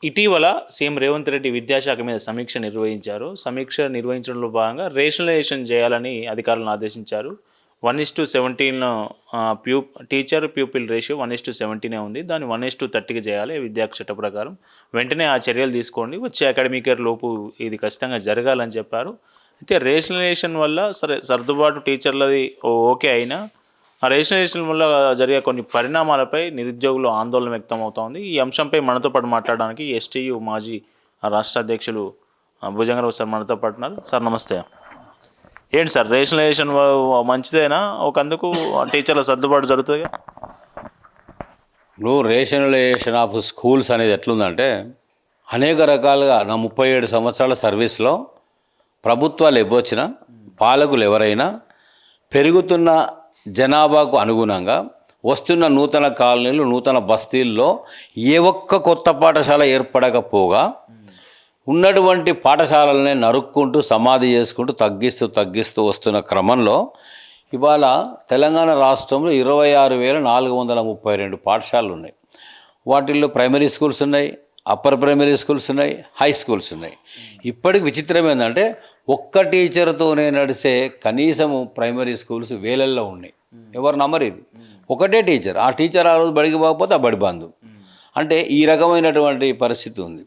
ఇటీవల సీఎం రేవంత్ రెడ్డి విద్యాశాఖ మీద సమీక్ష నిర్వహించారు. సమీక్ష నిర్వహించడంలో భాగంగా రేషనలైజేషన్ చేయాలని అధికారులను ఆదేశించారు. 1:17 టీచర్ ప్యూపిల్ రేషియో 1:17 ఉంది. దాన్ని 1:30కి చేయాలి విద్యా చట్ట ప్రకారం. వెంటనే ఆ చర్యలు తీసుకోండి. వచ్చే అకాడమిక్ ఇయర్ లోపు ఇది ఖచ్చితంగా జరగాలని చెప్పారు. అయితే రేషనలైజేషన్ వల్ల సరే సర్దుబాటు టీచర్లది ఓకే అయినా ఆ రేషనలైజేషన్ వల్ల జరిగే కొన్ని పరిణామాలపై నిరుద్యోగులు ఆందోళన వ్యక్తం అవుతోంది. ఈ అంశంపై మనతో పాటు మాట్లాడడానికి ఎస్టీయు మాజీ రాష్ట్ర అధ్యక్షులు భుజంగరావు సార్ మనతో పాటు ఉన్నారు. సార్ నమస్తే. ఏంటి సార్ రేషనలైజేషన్ మంచిదేనా? ఒకందుకు టీచర్ల సర్దుబాటు జరుగుతుంది. ఇప్పుడు రేషనలైజేషన్ ఆఫ్ స్కూల్స్ అనేది ఎట్లుందంటే అనేక రకాలుగా నా 37 సంవత్సరాల సర్వీస్లో ప్రభుత్వాలు ఇవ్వొచ్చినా పాలకులు ఎవరైనా పెరుగుతున్న జనాభాకు అనుగుణంగా వస్తున్న నూతన కాలనీలు నూతన బస్తీల్లో ఏ ఒక్క కొత్త పాఠశాల ఏర్పడకపోగా ఉన్నటువంటి పాఠశాలలనే నరుక్కుంటూ సమాధి చేసుకుంటూ తగ్గిస్తూ వస్తున్న క్రమంలో ఇవాళ తెలంగాణ రాష్ట్రంలో 26,432 పాఠశాలలు ఉన్నాయి. వాటిల్లో ప్రైమరీ స్కూల్స్ ఉన్నాయి, అప్పర్ ప్రైమరీ స్కూల్స్ ఉన్నాయి, హై స్కూల్స్ ఉన్నాయి. ఇప్పటికి విచిత్రం ఏంటంటే ఒక్క టీచర్తోనే నడిచే కనీసము ప్రైమరీ స్కూల్స్ వేలల్లో ఉన్నాయి. ఎవరు నమ్మరు ఇది. ఒకటే టీచర్, ఆ టీచర్ ఆ రోజు బడికి పోకపోతే ఆ బడి బంధు. అంటే ఈ రకమైనటువంటి పరిస్థితి ఉంది.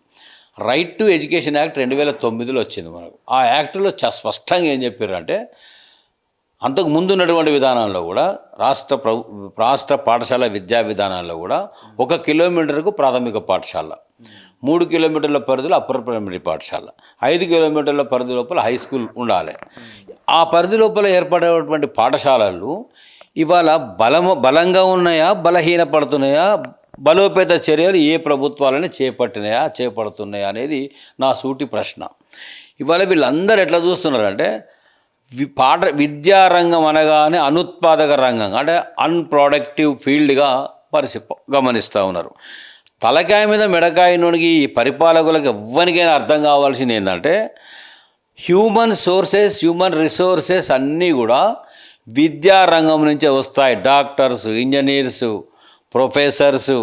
రైట్ టు ఎడ్యుకేషన్ యాక్ట్ 2009లో వచ్చింది మనకు. ఆ యాక్ట్లో స్పష్టంగా ఏం చెప్పారంటే అంతకు ముందు ఉన్నటువంటి విధానంలో కూడా రాష్ట్ర పాఠశాల విద్యా విధానాల్లో కూడా 1 కిలోమీటర్కు ప్రాథమిక పాఠశాల, 3 కిలోమీటర్ల పరిధిలో అప్పర్ ప్రైమరీ పాఠశాల, 5 కిలోమీటర్ల పరిధి లోపల హై స్కూల్ ఉండాలి. ఆ పరిధి లోపల ఏర్పడేటువంటి పాఠశాలలు ఇవాళ బలంగా ఉన్నాయా, బలహీనపడుతున్నాయా, బలోపేత చర్యలు ఏ ప్రభుత్వాలని చేపడుతున్నాయా అనేది నా సూటి ప్రశ్న. ఇవాళ వీళ్ళందరూ ఎట్లా చూస్తున్నారంటే విద్యారంగం అనగానే అనుత్పాదక రంగం, అంటే అన్ప్రొడక్టివ్ ఫీల్డ్గా గమనిస్తూ ఉన్నారు. తలకాయ మీద మెడకాయ నొడిగి ఈ పరిపాలకులకు ఎవ్వరికైనా అర్థం కావాల్సింది ఏంటంటే హ్యూమన్ రిసోర్సెస్ అన్నీ కూడా విద్యారంగం నుంచే వస్తాయి. డాక్టర్స్, ఇంజనీర్సు, ప్రొఫెసర్సు,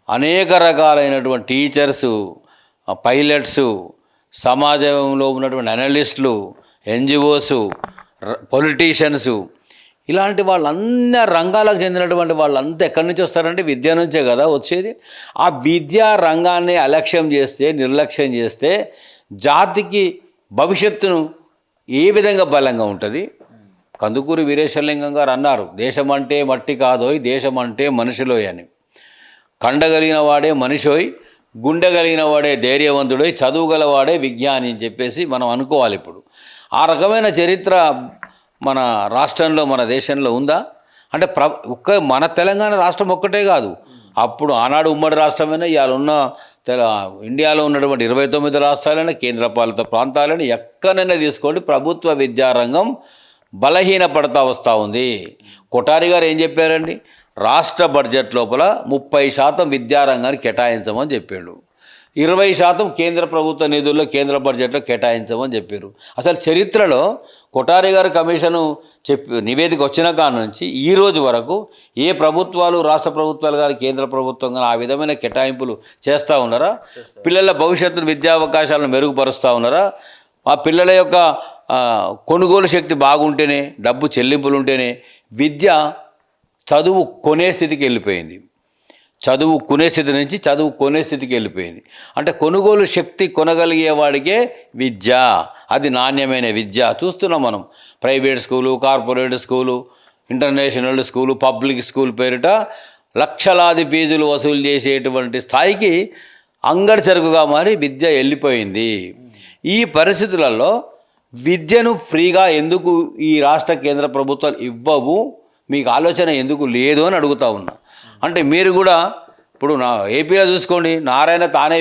అనేక రకాలైనటువంటి టీచర్సు, పైలట్సు, సమాజంలో ఉన్నటువంటి అనలిస్టులు, ఎన్జిఓస్, పొలిటీషియన్సు, ఇలాంటి వాళ్ళందరూ రంగాలకు చెందినటువంటి వాళ్ళంతా ఎక్కడి నుంచి వస్తారంటే విద్య నుంచే కదా వచ్చేది. ఆ విద్యా రంగాన్ని నిర్లక్ష్యం చేస్తే జాతికి భవిష్యత్తును ఏ విధంగా బలంగా ఉంటుంది? కందుకూరి వీరేశలింగం గారు అన్నారు, దేశం అంటే మట్టి కాదోయ్, దేశం అంటే మనిషిలోయ్ అని. కండగలిగిన వాడే మనిషోయ్, గుండె కలిగిన వాడే ధైర్యవంతుడోయ్, చదువుగలవాడే విజ్ఞాని అని చెప్పేసి మనం అనుకోవాలి. ఇప్పుడు ఆ రకమైన చరిత్ర మన రాష్ట్రంలో, మన దేశంలో ఉందా అంటే మన తెలంగాణ రాష్ట్రం ఒక్కటే కాదు. అప్పుడు ఆనాడు ఉమ్మడి రాష్ట్రమైనా ఇవాళ ఉన్న ఇండియాలో ఉన్నటువంటి 29 రాష్ట్రాలైనా కేంద్రపాలిత ప్రాంతాలను ఎక్కడైనా తీసుకోండి, ప్రభుత్వ విద్యారంగం బలహీనపడతా వస్తూ ఉంది. కొఠారి గారు ఏం చెప్పారండి? రాష్ట్ర బడ్జెట్ లోపల 30% విద్యారంగానికి కేటాయించమని చెప్పాడు. 20% కేంద్ర ప్రభుత్వ నిధుల్లో కేంద్ర బడ్జెట్లో కేటాయించమని చెప్పారు. అసలు చరిత్రలో కొఠారి గారు కమిషను నివేదిక వచ్చిన కాడ నుంచి ఈ రోజు వరకు ఏ ప్రభుత్వాలు, రాష్ట్ర ప్రభుత్వాలు కానీ కేంద్ర ప్రభుత్వం కానీ ఆ విధమైన కేటాయింపులు చేస్తూ ఉన్నారా? పిల్లల భవిష్యత్తును, విద్యా అవకాశాలను మెరుగుపరుస్తూ ఉన్నారా? ఆ పిల్లల యొక్క కొనుగోలు శక్తి బాగుంటేనే, డబ్బు చెల్లింపులు ఉంటేనే విద్య చదువు కొనే స్థితికి వెళ్ళిపోయింది. చదువుకునే స్థితి నుంచి చదువు కొనే స్థితికి వెళ్ళిపోయింది. అంటే కొనుగోలు శక్తి కొనగలిగేవాడికే విద్య, అది నాణ్యమైన విద్య. చూస్తున్నాం మనం private school, corporate school, international school, public school పేరిట లక్షలాది ఫీజులు వసూలు చేసేటువంటి స్థాయికి అంగడి సరుకుగా మారి విద్య వెళ్ళిపోయింది. ఈ పరిస్థితులలో విద్యను ఫ్రీగా ఎందుకు ఈ రాష్ట్ర కేంద్ర ప్రభుత్వాలు ఇవ్వవు? మీకు ఆలోచన ఎందుకు లేదు అని అడుగుతా ఉన్నా. అంటే మీరు కూడా ఇప్పుడు నా ఏపీలో చూసుకోండి, నారాయణ తానే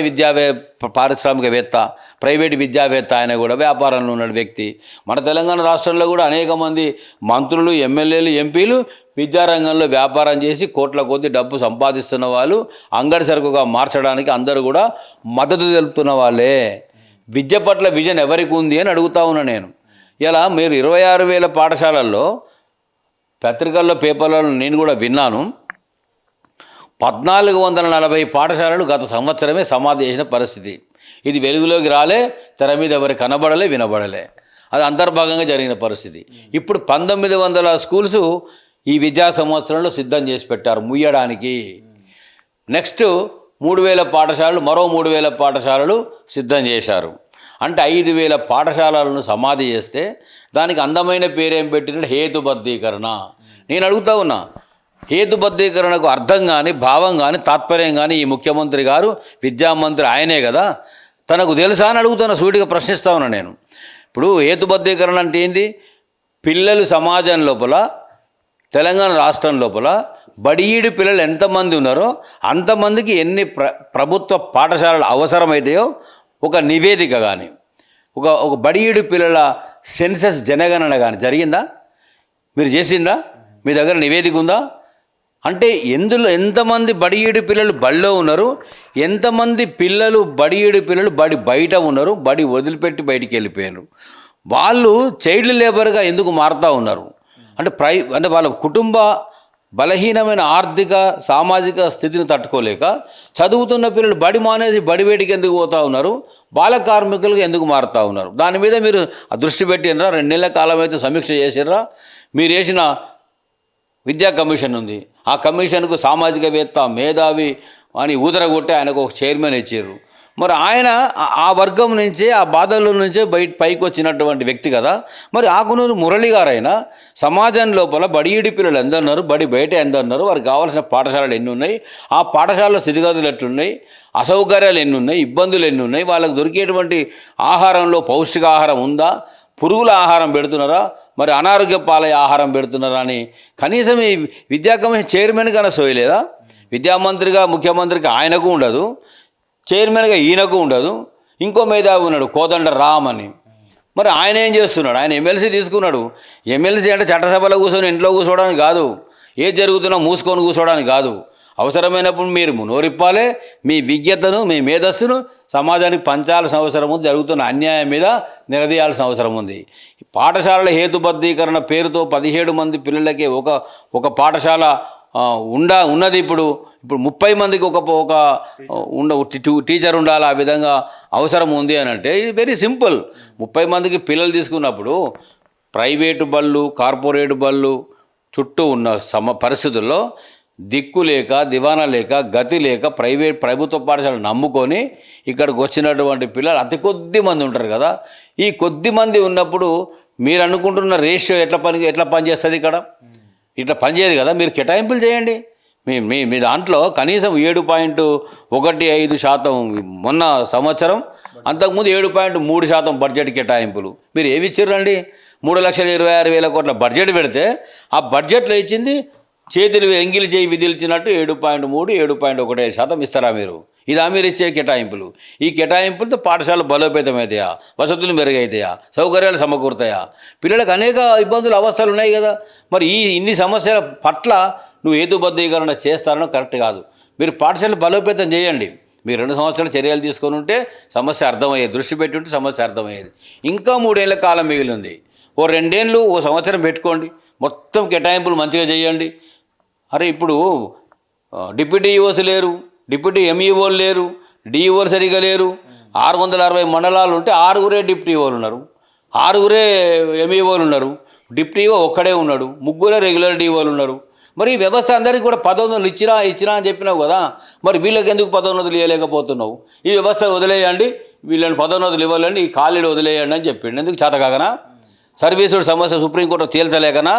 పారిశ్రామికవేత్త, ప్రైవేట్ విద్యావేత్త, ఆయన కూడా వ్యాపారంలో ఉన్న వ్యక్తి. మన తెలంగాణ రాష్ట్రంలో కూడా అనేక మంది మంత్రులు, ఎమ్మెల్యేలు, ఎంపీలు విద్యారంగంలో వ్యాపారం చేసి కోట్ల కొద్ది డబ్బు సంపాదిస్తున్న వాళ్ళు, అంగడి సరుకుగా మార్చడానికి అందరూ కూడా మద్దతు తెలుపుతున్న వాళ్ళే. విద్య పట్ల విజన్ ఎవరికి ఉంది అని అడుగుతా ఉన్నా నేను. ఇలా మీరు 26,000 పాఠశాలల్లో పత్రికల్లో, పేపర్లలో నేను కూడా విన్నాను, 1440 పాఠశాలలు గత సంవత్సరమే సమాధి చేసిన పరిస్థితి. ఇది వెలుగులోకి రాలే, తెర మీద ఎవరు కనబడలే, వినబడలే. అది అంతర్భాగంగా జరిగిన పరిస్థితి. ఇప్పుడు 1900 స్కూల్స్ ఈ విద్యా సంవత్సరంలో సిద్ధం చేసి పెట్టారు ముయ్యడానికి. నెక్స్ట్ 3000 పాఠశాలలు, మరో 3000 పాఠశాలలు సిద్ధం చేశారు. అంటే 5000 పాఠశాలలను సమాధి చేస్తే దానికి అందమైన పేరేం పెట్టినట్టు హేతుబద్ధీకరణ. నేను అడుగుతా ఉన్నా, హేతుబద్ధీకరణకు అర్థం కానీ, భావం కానీ, తాత్పర్యం కానీ ఈ ముఖ్యమంత్రి గారు, విద్యామంత్రి ఆయనే కదా, తనకు తెలుసా అని అడుగుతున్నా, సూటిగా ప్రశ్నిస్తా ఉన్నా నేను. ఇప్పుడు హేతుబద్ధీకరణ అంటే ఏంది? పిల్లలు సమాజం లోపల, తెలంగాణ రాష్ట్రం లోపల బడియీడి పిల్లలు ఎంతమంది ఉన్నారో అంతమందికి ఎన్ని ప్రభుత్వ పాఠశాలలు అవసరమైతాయో ఒక నివేదిక కానీ, ఒక బడియీడి పిల్లల సెన్సస్ జనగణన కానీ జరిగిందా? మీరు చేసిందా? మీ దగ్గర నివేదిక ఉందా? అంటే ఎంతమంది బడియీడి పిల్లలు బడిలో ఉన్నారు, ఎంతమంది పిల్లలు బడియీడి పిల్లలు బడి బయట ఉన్నారు, బడి వదిలిపెట్టి బయటికి వెళ్ళిపోయారు. వాళ్ళు చైల్డ్ లేబర్గా ఎందుకు మారుతూ ఉన్నారు? అంటే వాళ్ళ కుటుంబ బలహీనమైన ఆర్థిక సామాజిక స్థితిని తట్టుకోలేక చదువుతున్న పిల్లలు బడి మానేసి బడి వేడికి ఎందుకు పోతూ ఉన్నారు, బాల కార్మికులుగా ఎందుకు మారుతూ ఉన్నారు? దాని మీద మీరు దృష్టి పెట్టినరా? 2 నెలల కాలం అయితే సమీక్ష చేసినరా? మీరు వేసిన విద్యా కమిషన్ ఉంది, ఆ కమిషన్కు సామాజికవేత్త, మేధావి అని ఊదరగొట్టి ఆయనకు ఒక చైర్మన్ ఇచ్చారు. మరి ఆయన ఆ వర్గం నుంచే, ఆ బాధల నుంచే పైకి వచ్చినటువంటి వ్యక్తి కదా. మరి ఆకునూరు మురళి గారైనా సమాజం లోపల బడియీడి పిల్లలు ఎందరున్నారు, బడి బయట ఎందరున్నారు, వారికి కావాల్సిన పాఠశాలలు ఎన్ని ఉన్నాయి, ఆ పాఠశాలలో స్థితిగతులు ఎట్లున్నాయి, అసౌకర్యాలు ఎన్ని ఉన్నాయి, ఇబ్బందులు ఎన్ని ఉన్నాయి, వాళ్ళకు దొరికేటువంటి ఆహారంలో పౌష్టికాహారం ఉందా, పురుగుల ఆహారం పెడుతున్నారా, మరి అనారోగ్య పాలయ ఆహారం పెడుతున్నారా అని కనీసం ఈ విద్యా కమిషన్ చైర్మన్ కన్నా సోయలేదా? విద్యామంత్రిగా ముఖ్యమంత్రికి ఆయనకు ఉండదు, చైర్మన్గా ఈయనకు ఉండదు, ఇంకో మేధావి ఉన్నాడు కోదండ రామ్ అని. మరి ఆయన ఏం చేస్తున్నాడు? ఆయన ఎమ్మెల్సీ తీసుకున్నాడు. ఎమ్మెల్సీ అంటే చట్టసభలో కూర్చొని ఇంట్లో కూర్చోవడానికి కాదు, ఏది జరుగుతున్నా మూసుకొని కూర్చోవడానికి కాదు. అవసరమైనప్పుడు మీరు నోరిప్పాలే, మీ విజ్ఞతను, మీ మేధస్సును సమాజానికి పంచాల్సిన అవసరం ఉంది. జరుగుతున్న అన్యాయం మీద నిలదీయాల్సిన అవసరం ఉంది. పాఠశాలల హేతుబద్ధీకరణ పేరుతో 17 మంది పిల్లలకి ఒక పాఠశాల ఉన్నది. ఇప్పుడు 30 మందికి ఒక టీచర్ ఉండాలి, ఆ విధంగా అవసరం ఉంది అని అంటే ఇది వెరీ సింపుల్. 30 మందికి పిల్లలు తీసుకున్నప్పుడు ప్రైవేటు బళ్ళు, కార్పొరేట్ బళ్ళు చుట్టూ ఉన్న పరిస్థితుల్లో దిక్కు లేక, దివానా లేక, గతి లేక ప్రభుత్వ పాఠశాలను నమ్ముకొని ఇక్కడికి వచ్చినటువంటి పిల్లలు అతి కొద్ది మంది ఉంటారు కదా. ఈ కొద్ది మంది ఉన్నప్పుడు మీరు అనుకుంటున్న రేషియో ఎట్లా పనిచేస్తుంది? ఇట్లా పనిచేయదు కదా. మీరు కేటాయింపులు చేయండి. మీ దాంట్లో కనీసం 7.15% మొన్న సంవత్సరం, అంతకుముందు 7.3% బడ్జెట్ కేటాయింపులు. మీరు ఏమి ఇచ్చారండి? 3,26,000 కోట్ల బడ్జెట్ పెడితే ఆ బడ్జెట్లో ఇచ్చింది చేతులు ఎంగిలి చేయి విధిల్చినట్టు 7.3, 7.1% ఇస్తారా మీరు? ఇదా మీరు ఇచ్చే కేటాయింపులు? ఈ కేటాయింపులతో పాఠశాలలు బలోపేతమవుతాయా, వసతులు మెరుగవుతాయా, సౌకర్యాలు సమకూరుతాయా? పిల్లలకు అనేక ఇబ్బందులు, అవస్థలు ఉన్నాయి కదా. మరి ఇన్ని సమస్యల పట్ల నువ్వు హేతుబద్ధీకరణ చేస్తారనో కరెక్ట్ కాదు. మీరు పాఠశాలలు బలోపేతం చేయండి. మీరు 2 సంవత్సరాలు చర్యలు తీసుకొని ఉంటే సమస్య అర్థమయ్యేది, దృష్టి పెట్టి ఉంటే సమస్య అర్థమయ్యేది. ఇంకా 3 ఏళ్ళ కాలం మిగిలి ఉంది. ఓ 2 ఏళ్ళు, ఓ సంవత్సరం పెట్టుకోండి, మొత్తం కేటాయింపులు మంచిగా చేయండి. అరే ఇప్పుడు డిప్యూటీ ఈఓస్ లేరు, డిప్యూటీ ఎంఈఓలు లేరు, డిఈఓలు సరిగా లేరు. 660 మండలాలు ఉంటే 6గురే డిప్యూటీ ఈఓలు ఉన్నారు, 6గురే ఎంఈఓలు ఉన్నారు, డిప్యూటీ ఈఓ ఒక్కడే ఉన్నాడు, 3 రెగ్యులర్ డిఈఓలు ఉన్నారు. మరి ఈ వ్యవస్థ అందరికీ కూడా 1500 ఇచ్చినా అని చెప్పినావు కదా. మరి వీళ్ళకి ఎందుకు 1500 ఇవ్వలేకపోతున్నావు? ఈ వ్యవస్థ వదిలేయండి, వీళ్ళని 1500 ఇవ్వాలండి, ఈ ఖాళీలు వదిలేయండి అని చెప్పిండు. ఎందుకు చేతకాకనా? సర్వీసుల సమస్య సుప్రీంకోర్టు తేల్చలేకనా?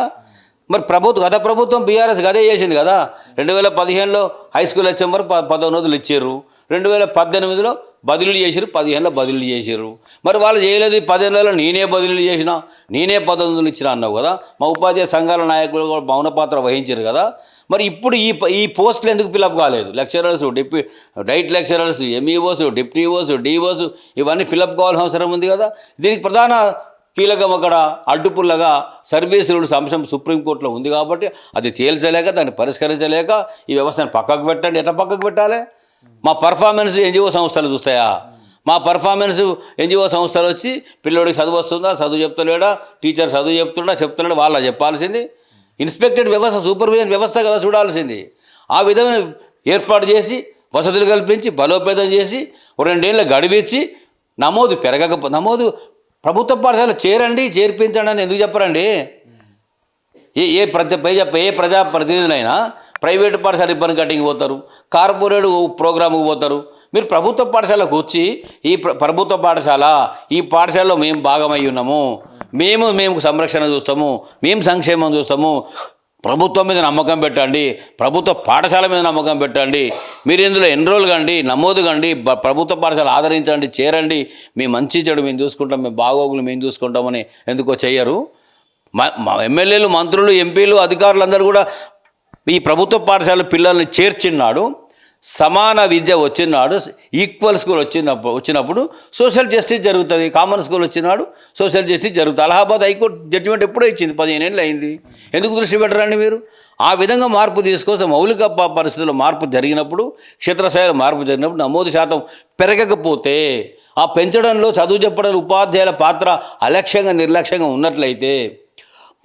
మరి గత ప్రభుత్వం బీఆర్ఎస్ గదే చేసింది కదా. 2015లో హై స్కూల్ హెచ్ఎం వరకు 1500 ఇచ్చారు, 2018లో బదిలీలు చేసారు, 15లో బదిలీలు చేసారు. మరి వాళ్ళు చేయలేదు. 15లో నేనే బదిలీలు చేసిన, నేనే 1500 ఇచ్చిన అన్నావు కదా. మా ఉపాధ్యాయ సంఘాల నాయకులు కూడా మౌన పాత్ర వహించారు కదా. మరి ఇప్పుడు ఈ పోస్టులు ఎందుకు ఫిలప్ కాలేదు? Lecturers, diet lecturers, MEOs, deputy EOs, DOs ఇవన్నీ ఫిలప్ కావాల్సిన అవసరం ఉంది కదా. దీనికి ప్రధాన కీలకం అక్కడ అడ్డుపుల్లగా సర్వీస్ రూల్స్ అంశం సుప్రీంకోర్టులో ఉంది కాబట్టి అది తేల్చలేక, దాన్ని పరిష్కరించలేక ఈ వ్యవస్థను పక్కకు పెట్టండి. ఎట్లా పక్కకు పెట్టాలి? మా పర్ఫార్మెన్స్ ఎన్జిఓ సంస్థలు చూస్తాయా? మా పర్ఫార్మెన్స్ ఎన్జిఓ సంస్థలు వచ్చి పిల్లోడికి చదువు వస్తుందా, చదువు చెప్తలేడా, టీచర్ చదువు చెప్తున్నాడు వాళ్ళ చెప్పాల్సింది. ఇన్స్పెక్టెడ్ వ్యవస్థ, సూపర్విజన్ వ్యవస్థ కదా చూడాల్సింది. ఆ విధమైన ఏర్పాటు చేసి వసతులు కల్పించి బలోపేతం చేసి 2 ఏళ్ళ గడివిచ్చి నమోదు ప్రభుత్వ పాఠశాల చేర్పించండి అని ఎందుకు చెప్పరండి? ఏ ప్రజాప్రతినిధులైనా ప్రైవేటు పాఠశాల ఇబ్బంది కట్టింగ్ పోతారు, కార్పొరేట్ ప్రోగ్రాముకు పోతారు. మీరు ప్రభుత్వ పాఠశాలకు వచ్చి ఈ ప్రభుత్వ పాఠశాల, ఈ పాఠశాలలో మేము భాగమై ఉన్నాము, మేము సంరక్షణ చూస్తాము, మేము సంక్షేమం చూస్తాము, ప్రభుత్వం మీద నమ్మకం పెట్టండి, ప్రభుత్వ పాఠశాల మీద నమ్మకం పెట్టండి, మీరు ఇందులో ఎన్రోల్ కండి, నమోదు కండి, ప్రభుత్వ పాఠశాల ఆదరించండి, చేరండి, మీ మంచి చెడు మేము చూసుకుంటాం, మీ బాగోగులు మేము చూసుకుంటామని ఎందుకో చెయ్యరు? మా ఎమ్మెల్యేలు, మంత్రులు, ఎంపీలు, అధికారులందరూ కూడా ఈ ప్రభుత్వ పాఠశాల పిల్లల్ని చేర్చినాడు, సమాన విద్య వచ్చినాడు, ఈక్వల్ స్కూల్ వచ్చినప్పుడు సోషల్ జస్టిస్ జరుగుతుంది. కామన్ స్కూల్ వచ్చినాడు సోషల్ జస్టిస్ జరుగుతుంది. అలహాబాద్ హైకోర్టు జడ్జిమెంట్ ఎప్పుడో ఇచ్చింది, 15 ఏళ్ళు అయింది. ఎందుకు దృష్టి పెట్టరండి మీరు? ఆ విధంగా మార్పు తీసుకొస్తే మౌలిక పరిస్థితుల్లో మార్పు జరిగినప్పుడు, క్షేత్రస్థాయిలో మార్పు జరిగినప్పుడు నమోదు శాతం పెరగకపోతే, ఆ పెంచడంలో చదువు చెప్పడంలో ఉపాధ్యాయుల పాత్ర అలక్ష్యంగా నిర్లక్ష్యంగా ఉన్నట్లయితే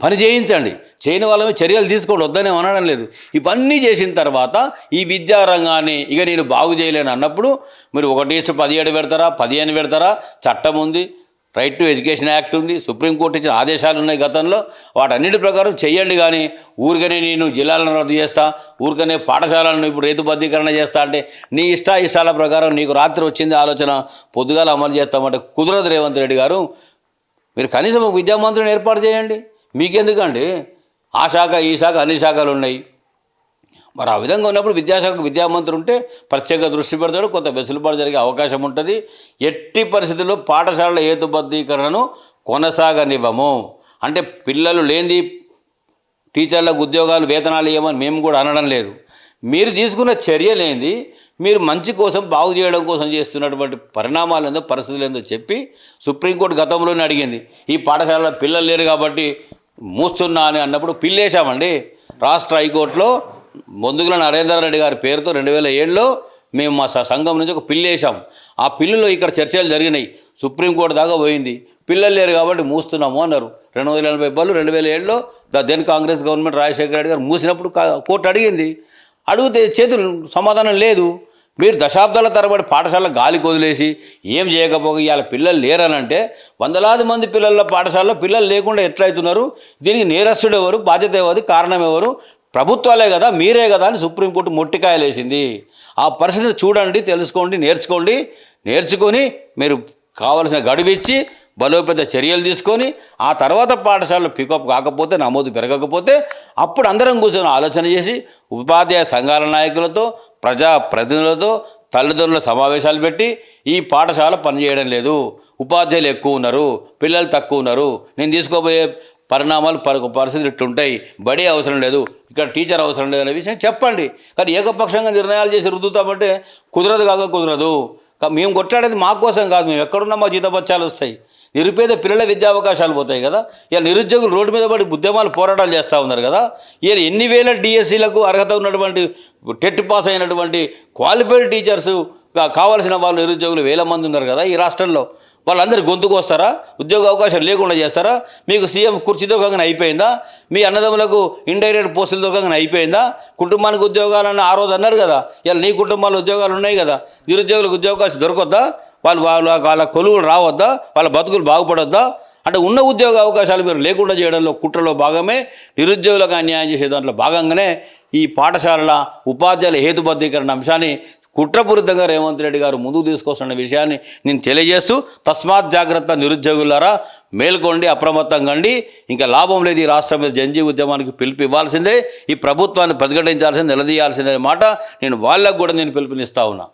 పని చేయించండి, చేయని వాళ్ళ మీద చర్యలు తీసుకోండి, వద్దనే అనడం లేదు. ఇవన్నీ చేసిన తర్వాత ఈ విద్యారంగాన్ని ఇక నేను బాగు చేయలేను అన్నప్పుడు మీరు 1:17 పెడతారా, 15 పెడతారా? చట్టం ఉంది, రైట్ టు ఎడ్యుకేషన్ యాక్ట్ ఉంది, సుప్రీంకోర్టు ఇచ్చిన ఆదేశాలు ఉన్నాయి గతంలో, వాటన్నిటి ప్రకారం చెయ్యండి. కానీ ఊరికనే నేను జిల్లాలను రద్దు చేస్తా, ఊరికనే పాఠశాలను ఇప్పుడు రైతుబద్ధీకరణ చేస్తా అంటే నీ ఇష్టాల ప్రకారం నీకు రాత్రి వచ్చింది ఆలోచన, పొద్దుగాల అమలు చేస్తామంటే కుదరదు. రేవంత్ రెడ్డి గారు, మీరు కనీసం ఒక విద్యామంత్రిని ఏర్పాటు చేయండి. మీకెందుకండి ఆ శాఖ ఈ శాఖ అన్ని శాఖలు ఉన్నాయి. మరి ఆ విధంగా ఉన్నప్పుడు విద్యాశాఖకు విద్యామంత్రి ఉంటే ప్రత్యేక దృష్టి పెడతాడు, కొంత వెసులుబాటు జరిగే అవకాశం ఉంటుంది. ఎట్టి పరిస్థితుల్లో పాఠశాలల హేతుబద్ధీకరణను కొనసాగనివ్వము. అంటే పిల్లలు లేనిది టీచర్లకు ఉద్యోగాలు వేతనాలు ఇవ్వమని మేము కూడా అనడం లేదు. మీరు తీసుకున్న చర్యలేంది, మీరు మంచి కోసం బాగు చేయడం కోసం చేస్తున్నటువంటి పరిణామాలు ఏందో పరిస్థితులు ఏందో చెప్పి సుప్రీంకోర్టు గతంలోనే అడిగింది. ఈ పాఠశాలలో పిల్లలు లేరు కాబట్టి మూస్తున్నా అని అన్నప్పుడు పిల్లేశామండి. రాష్ట్ర హైకోర్టులో బొందుగుల నరేందర్ రెడ్డి గారి పేరుతో 2007లో మేము మా సంఘం నుంచి ఒక పిల్లేశాం. ఆ పిల్లులో ఇక్కడ చర్చలు జరిగినాయి, సుప్రీంకోర్టు దాకా పోయింది. పిల్లలు లేరు కాబట్టి మూస్తున్నాము అన్నారు. 280 బళ్ళు 2007లో దెన్ కాంగ్రెస్ గవర్నమెంట్ రాజశేఖర రెడ్డి గారు మూసినప్పుడు కోర్టు అడిగింది. అడిగితే చేతులు సమాధానం లేదు. మీరు దశాబ్దాల తరబడి పాఠశాల గాలికి వదిలేసి ఏం చేయకపోగా ఇవాళ పిల్లలు లేరనంటే, వందలాది మంది పిల్లల పాఠశాలలో పిల్లలు లేకుండా ఎట్లయితున్నారు? దీనికి నేరస్తుడు ఎవరు, బాధ్యత ఎవరు, కారణం ఎవరు? ప్రభుత్వాలే కదా, మీరే కదా అని సుప్రీంకోర్టు మొట్టికాయలేసింది. ఆ పరిస్థితి చూడండి, తెలుసుకోండి, నేర్చుకొని మీరు కావలసిన గడువిచ్చి బలోపేత చర్యలు తీసుకొని ఆ తర్వాత పాఠశాలలో పికప్ కాకపోతే, నమోదు పెరగకపోతే అప్పుడు అందరం కూర్చొని ఆలోచన చేసి ఉపాధ్యాయ సంఘాల నాయకులతో, ప్రజాప్రతినిధులతో, తల్లిదండ్రుల సమావేశాలు పెట్టి ఈ పాఠశాల పనిచేయడం లేదు, ఉపాధ్యాయులు ఎక్కువ ఉన్నారు, పిల్లలు తక్కువ ఉన్నారు, నేను తీసుకోబోయే పరిణామాలు పరిస్థితులు ఇట్లుంటాయి, బడి అవసరం లేదు, ఇక్కడ టీచర్ అవసరం లేదు అనే విషయం చెప్పండి. కానీ ఏకపక్షంగా నిర్ణయాలు చేసి రుద్దుతామంటే కుదరదు. మేము కొట్లాడేది మా కోసం కాదు, మేము ఎక్కడున్నా మా జీతపత్యాలు వస్తాయి, నిరుపేద పిల్లల విద్యా అవకాశాలు పోతాయి కదా. ఇలా నిరుద్యోగులు రోడ్డు మీద పడి ఉద్యమాలు పోరాటాలు చేస్తూ ఉన్నారు కదా. ఇలా ఎన్ని వేల డిఎస్సీలకు అర్హత ఉన్నటువంటి టెట్ పాస్ అయినటువంటి క్వాలిఫైడ్ టీచర్స్ కావాల్సిన వాళ్ళు నిరుద్యోగులు 1000 మంది ఉన్నారు కదా ఈ రాష్ట్రంలో. వాళ్ళందరూ గొంతుకు వస్తారా? ఉద్యోగ అవకాశాలు లేకుండా చేస్తారా? మీకు సీఎం కుర్చీ దొరకగానే అయిపోయిందా? మీ అన్నదమ్ములకు ఇండైరెక్ట్ పోస్టులు దొరకగానే అయిపోయిందా? కుటుంబానికి ఉద్యోగాలని ఆ రోజు అన్నారు కదా. ఇలా నీ కుటుంబాల్లో ఉద్యోగాలు ఉన్నాయి కదా, నిరుద్యోగులకు ఉద్యోగాలు దొరకొద్దా? వాళ్ళ కొలువులు రావద్దా? వాళ్ళ బతుకులు బాగుపడొద్దా? అంటే ఉన్న ఉద్యోగ అవకాశాలు మీరు లేకుండా చేయడంలో కుట్రలో భాగమే, నిరుద్యోగులకు అన్యాయం చేసే దాంట్లో భాగంగానే ఈ పాఠశాలల ఉపాధ్యాయుల హేతుబద్ధీకరణ అంశాన్ని కుట్రపూరితంగా రేవంత్ రెడ్డి గారు ముందుకు తీసుకొస్తున్న విషయాన్ని నేను తెలియజేస్తూ, తస్మాత్ జాగ్రత్త నిరుద్యోగులారా, మేల్కొండి, అప్రమత్తంగా అండి. ఇంకా లాభం లేదు. ఈ రాష్ట్రం మీద జనజీవ ఉద్యమానికి పిలుపు ఇవ్వాల్సిందే, ఈ ప్రభుత్వాన్ని ప్రతిఘటించాల్సిందే, నిలదీయాల్సిందే మాట నేను వాళ్ళకు కూడా పిలుపునిస్తా ఉన్నా.